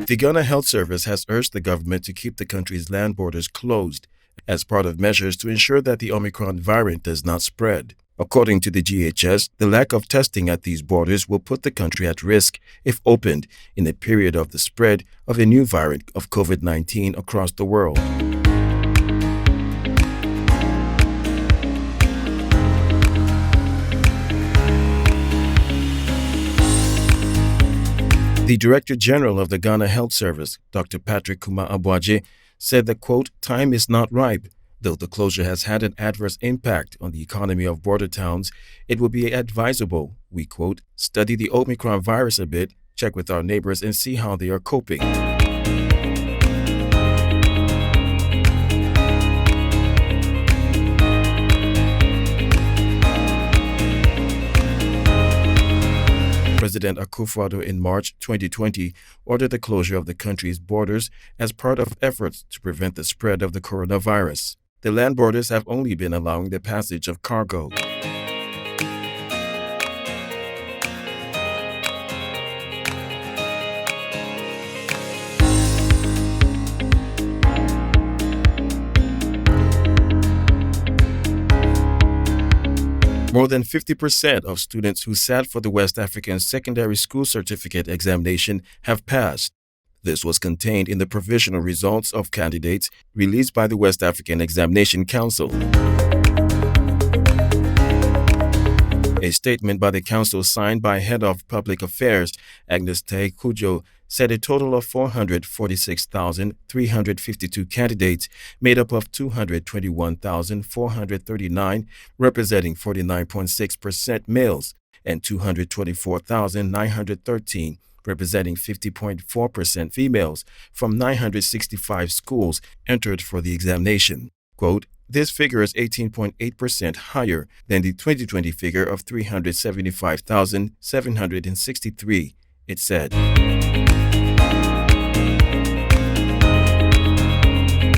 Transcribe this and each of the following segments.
The Ghana Health Service has urged the government to keep the country's land borders closed as part of measures to ensure that the Omicron variant does not spread. According to the GHS, the lack of testing at these borders will put the country at risk if opened in a period of the spread of a new variant of COVID-19 across the world. The Director General of the Ghana Health Service, Dr. Patrick Kuma-Abuaje, said that, quote, time is not ripe. Though the closure has had an adverse impact on the economy of border towns, it will be advisable we, quote, study the Omicron virus a bit, check with our neighbors and see how they are coping. President Akuffo in March 2020 ordered the closure of the country's borders as part of efforts to prevent the spread of the coronavirus. The land borders have only been allowing the passage of cargo. More than 50% of students who sat for the West African Secondary School Certificate examination have passed. This was contained in the provisional results of candidates released by the West African Examination Council. A statement by the council signed by Head of Public Affairs, Agnes Tay Kujo, said a total of 446,352 candidates made up of 221,439, representing 49.6% males, and 224,913, representing 50.4% females, from 965 schools entered for the examination. Quote, this figure is 18.8% higher than the 2020 figure of 375,763, it said.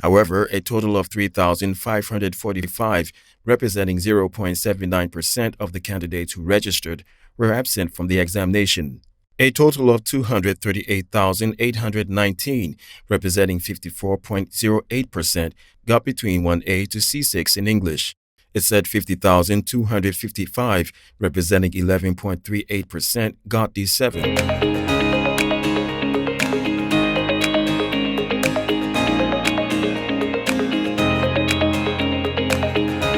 However, a total of 3,545, representing 0.79% of the candidates who registered, were absent from the examination. A total of 238,819, representing 54.08%, got between 1A to C6 in English. It said 50,255, representing 11.38%, got D7.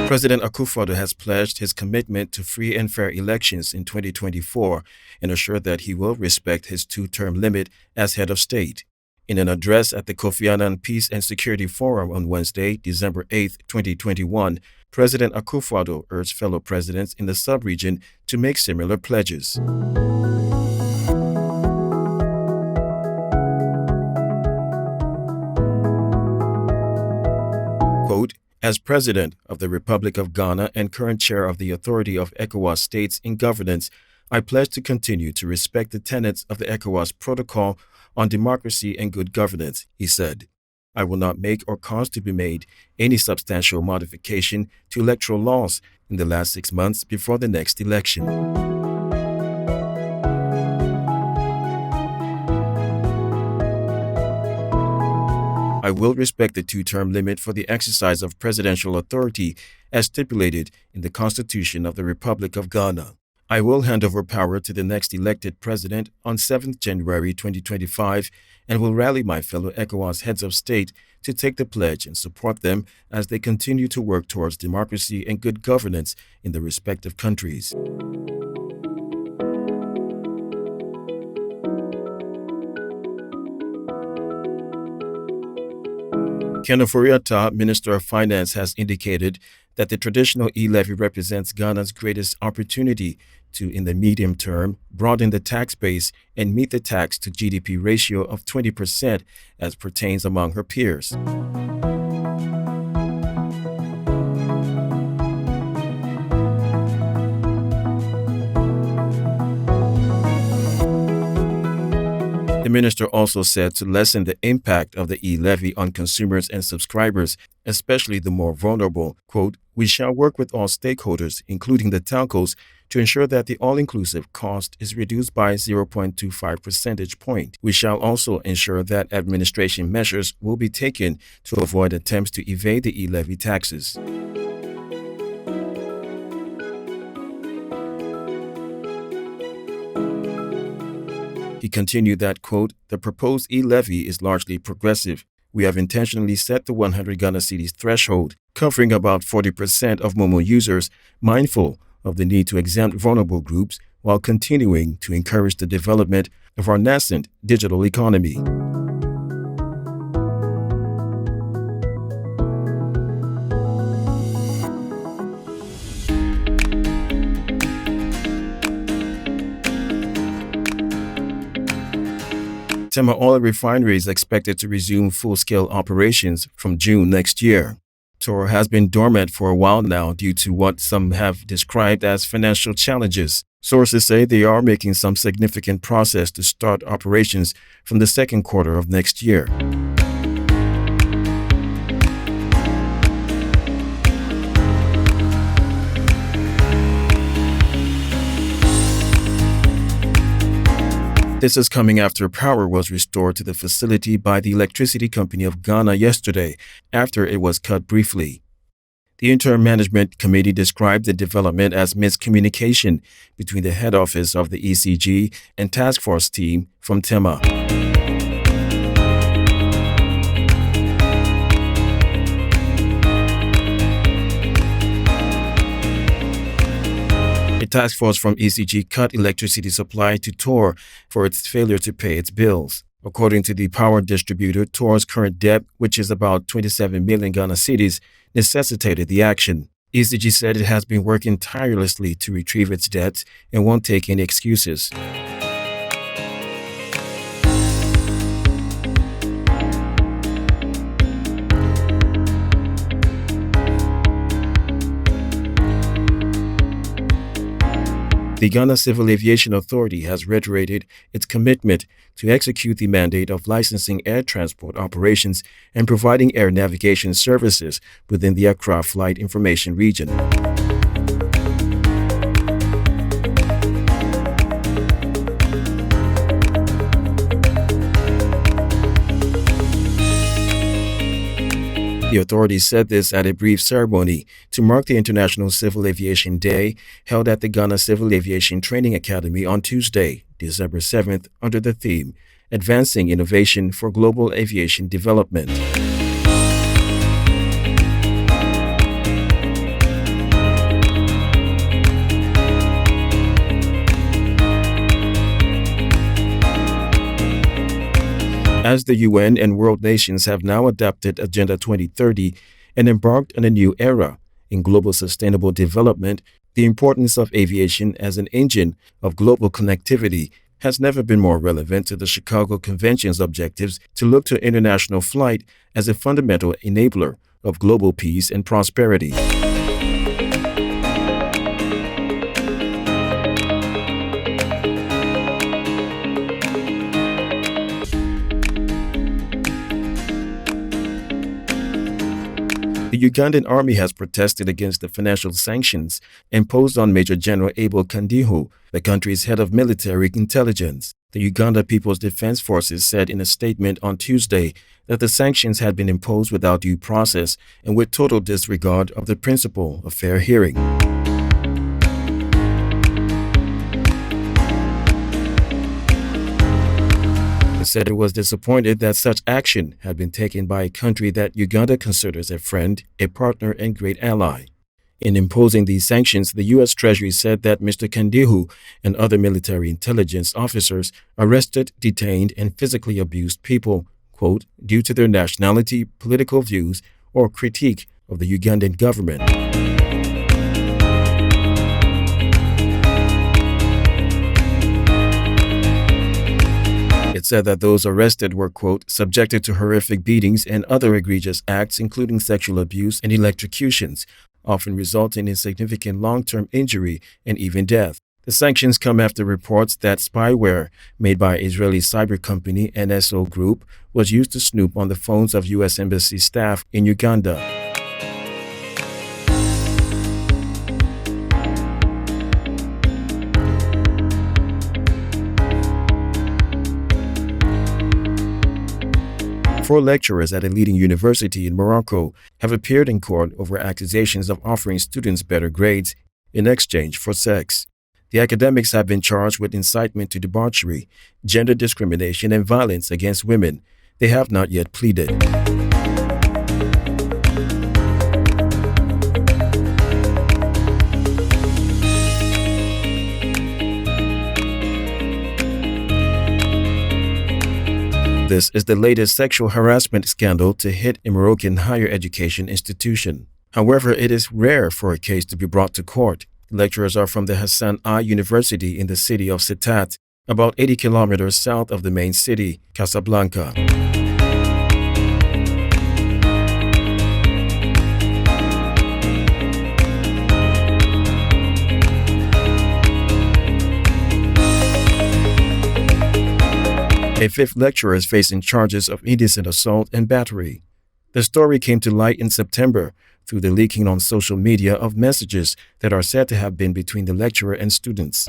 President Akuffo has pledged his commitment to free and fair elections in 2024 and assured that he will respect his two-term limit as head of state. In an address at the Kofi Annan Peace and Security Forum on Wednesday, December 8, 2021, President Akuffo urged fellow presidents in the sub-region to make similar pledges. Quote, as President of the Republic of Ghana and current chair of the Authority of ECOWAS States in Governance, I pledge to continue to respect the tenets of the ECOWAS Protocol on Democracy and Good Governance, he said. I will not make or cause to be made any substantial modification to electoral laws in the last 6 months before the next election. I will respect the two-term limit for the exercise of presidential authority as stipulated in the Constitution of the Republic of Ghana. I will hand over power to the next elected president on 7th January 2025 and will rally my fellow ECOWAS heads of state to take the pledge and support them as they continue to work towards democracy and good governance in their respective countries. Ken Ofori-Atta, Minister of Finance, has indicated that the traditional e-levy represents Ghana's greatest opportunity to, in the medium term, broaden the tax base and meet the tax to GDP ratio of 20% as pertains among her peers. The minister also said to lessen the impact of the e-levy on consumers and subscribers, especially the more vulnerable, quote, "We shall work with all stakeholders, including the telcos, to ensure that the all-inclusive cost is reduced by 0.25 percentage point. We shall also ensure that administration measures will be taken to avoid attempts to evade the e-levy taxes." He continued that, quote, "The proposed e-levy is largely progressive. We have intentionally set the 100 Ghana cedis threshold, covering about 40% of Momo users, mindful of the need to exempt vulnerable groups while continuing to encourage the development of our nascent digital economy." Tema Oil Refinery is expected to resume full-scale operations from June next year. Tor has been dormant for a while now due to what some have described as financial challenges. Sources say they are making some significant progress to start operations from the second quarter of next year. This is coming after power was restored to the facility by the Electricity Company of Ghana yesterday, after it was cut briefly. The Interim Management Committee described the development as miscommunication between the head office of the ECG and task force team from Tema. A task force from ECG cut electricity supply to Tor for its failure to pay its bills. According to the power distributor, Tor's current debt, which is about 27 million Ghana cedis, necessitated the action. ECG said it has been working tirelessly to retrieve its debts and won't take any excuses. The Ghana Civil Aviation Authority has reiterated its commitment to execute the mandate of licensing air transport operations and providing air navigation services within the aircraft flight information region. The authorities said this at a brief ceremony to mark the International Civil Aviation Day held at the Ghana Civil Aviation Training Academy on Tuesday, December 7th, under the theme, Advancing Innovation for Global Aviation Development. As the UN and world nations have now adopted Agenda 2030 and embarked on a new era in global sustainable development, the importance of aviation as an engine of global connectivity has never been more relevant to the Chicago Convention's objectives to look to international flight as a fundamental enabler of global peace and prosperity. The Ugandan army has protested against the financial sanctions imposed on Major General Abel Kandiho, the country's head of military intelligence. The Uganda People's Defense Forces said in a statement on Tuesday that the sanctions had been imposed without due process and with total disregard of the principle of fair hearing. It said it was disappointed that such action had been taken by a country that Uganda considers a friend, a partner, and great ally. In imposing these sanctions, the U.S. Treasury said that Mr. Kandihu and other military intelligence officers arrested, detained, and physically abused people, quote, due to their nationality, political views, or critique of the Ugandan government. It said that those arrested were, quote, subjected to horrific beatings and other egregious acts, including sexual abuse and electrocutions, often resulting in significant long-term injury and even death. The sanctions come after reports that spyware made by Israeli cyber company NSO Group was used to snoop on the phones of U.S. Embassy staff in Uganda. Four lecturers at a leading university in Morocco have appeared in court over accusations of offering students better grades in exchange for sex. The academics have been charged with incitement to debauchery, gender discrimination, and violence against women. They have not yet pleaded. This is the latest sexual harassment scandal to hit a Moroccan higher education institution. However, it is rare for a case to be brought to court. Lecturers are from the Hassan I University in the city of Sitat, about 80 kilometers south of the main city, Casablanca. A fifth lecturer is facing charges of indecent assault and battery. The story came to light in September through the leaking on social media of messages that are said to have been between the lecturer and students.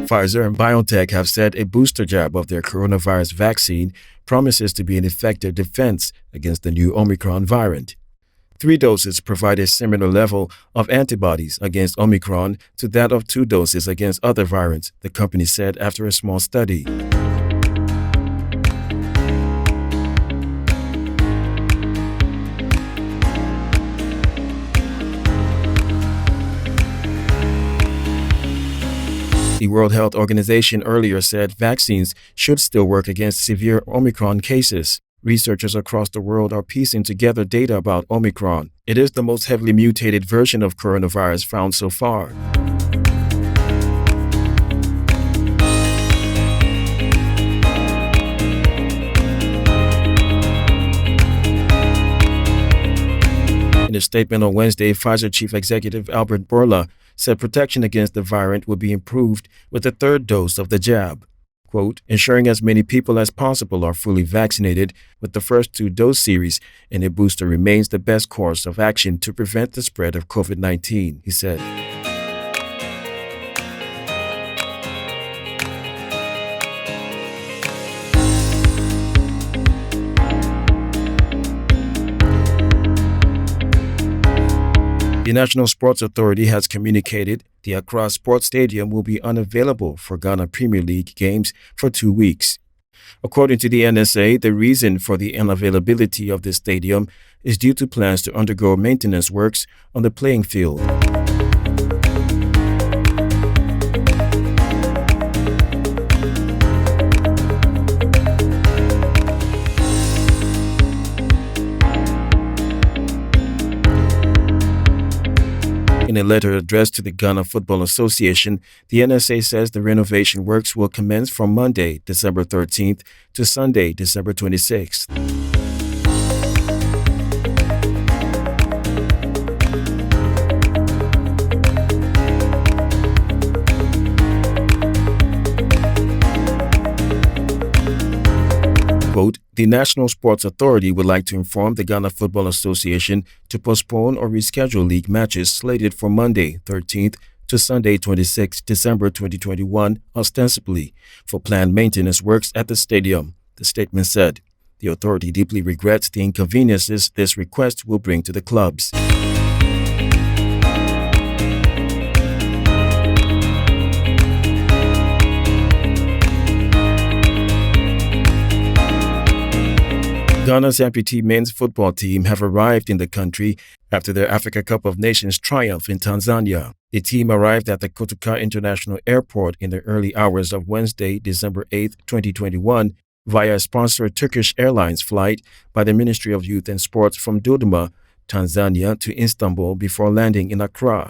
Pfizer and BioNTech have said a booster jab of their coronavirus vaccine promises to be an effective defense against the new Omicron variant. 3 doses provide a similar level of antibodies against Omicron to that of 2 doses against other variants, the company said after a small study. The World Health Organization earlier said vaccines should still work against severe Omicron cases. Researchers across the world are piecing together data about Omicron. It is the most heavily mutated version of coronavirus found so far. In a statement on Wednesday, Pfizer Chief Executive Albert Bourla said protection against the variant would be improved with the 3rd dose of the jab. Quote, ensuring as many people as possible are fully vaccinated with the first 2 dose series and a booster remains the best course of action to prevent the spread of COVID-19, he said. The National Sports Authority has communicated the Accra Sports Stadium will be unavailable for Ghana Premier League games for 2 weeks. According to the NSA, the reason for the unavailability of the stadium is due to plans to undergo maintenance works on the playing field. In a letter addressed to the Ghana Football Association, the NSA says the renovation works will commence from Monday, December 13th to Sunday, December 26th. Quote, the National Sports Authority would like to inform the Ghana Football Association to postpone or reschedule league matches slated for Monday, 13th to Sunday, 26th December 2021, ostensibly for planned maintenance works at the stadium, the statement said. The authority deeply regrets the inconveniences this request will bring to the clubs. Ghana's Amputee men's football team have arrived in the country after their Africa Cup of Nations triumph in Tanzania. The team arrived at the Kotoka International Airport in the early hours of Wednesday, December 8, 2021, via a sponsored Turkish Airlines flight by the Ministry of Youth and Sports from Dodoma Tanzania to Istanbul before landing in Accra.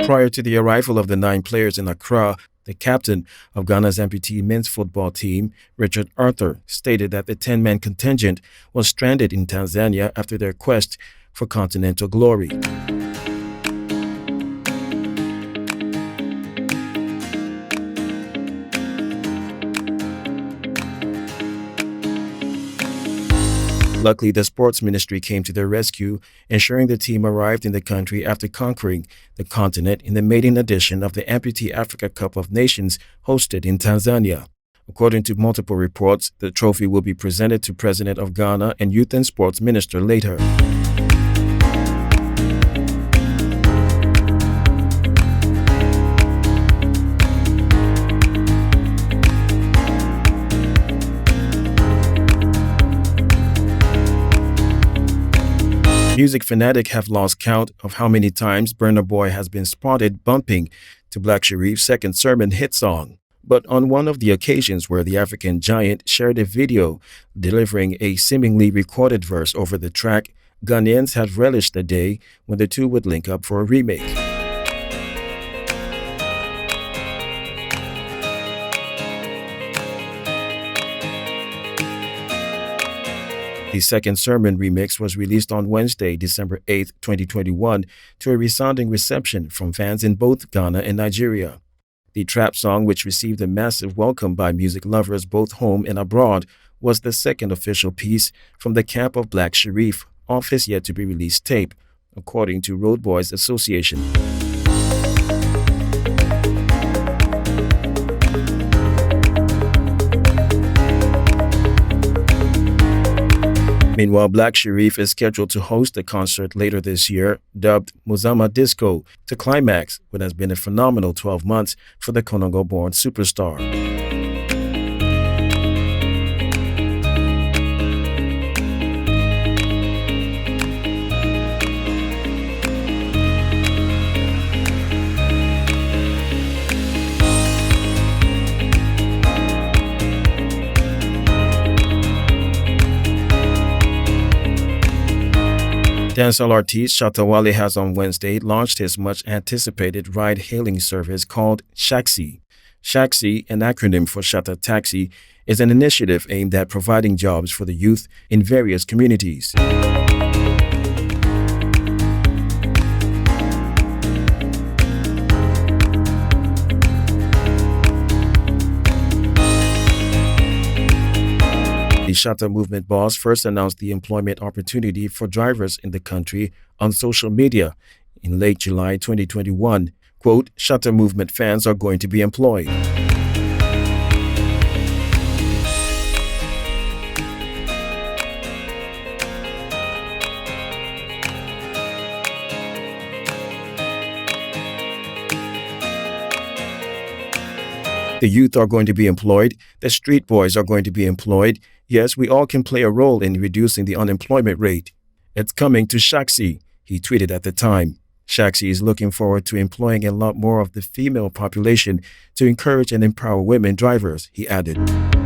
Prior to the arrival of the 9 players in Accra, the captain of Ghana's Amputee men's football team, Richard Arthur, stated that the 10-man contingent was stranded in Tanzania after their quest for continental glory. Luckily, the sports ministry came to their rescue, ensuring the team arrived in the country after conquering the continent in the maiden edition of the Amputee Africa Cup of Nations hosted in Tanzania. According to multiple reports, the trophy will be presented to President of Ghana and Youth and Sports Minister later. Music fanatics have lost count of how many times Burna Boy has been spotted bumping to Black Sherif's second sermon hit song. But on one of the occasions where the African giant shared a video delivering a seemingly recorded verse over the track, Ghanaians have relished the day when the two would link up for a remake. The second sermon remix was released on Wednesday, December 8, 2021, to a resounding reception from fans in both Ghana and Nigeria. The trap song, which received a massive welcome by music lovers both home and abroad, was the second official piece from the camp of Black Sherif off his yet-to-be-released tape, according to Road Boys Association. Meanwhile, Black Sherif is scheduled to host a concert later this year, dubbed Muzama Disco, to climax what has been a phenomenal 12 months for the Konongo-born superstar. Dancehall artist Shatta Wale has on Wednesday launched his much-anticipated ride-hailing service called Shaksi. Shaksi, an acronym for Shatta Taxi, is an initiative aimed at providing jobs for the youth in various communities. The Shatta movement boss first announced the employment opportunity for drivers in the country on social media in late July 2021. Quote, Shatta movement fans are going to be employed. The youth are going to be employed. The street boys are going to be employed. Yes, we all can play a role in reducing the unemployment rate. It's coming to Shaksi, he tweeted at the time. Shaksi is looking forward to employing a lot more of the female population to encourage and empower women drivers, he added.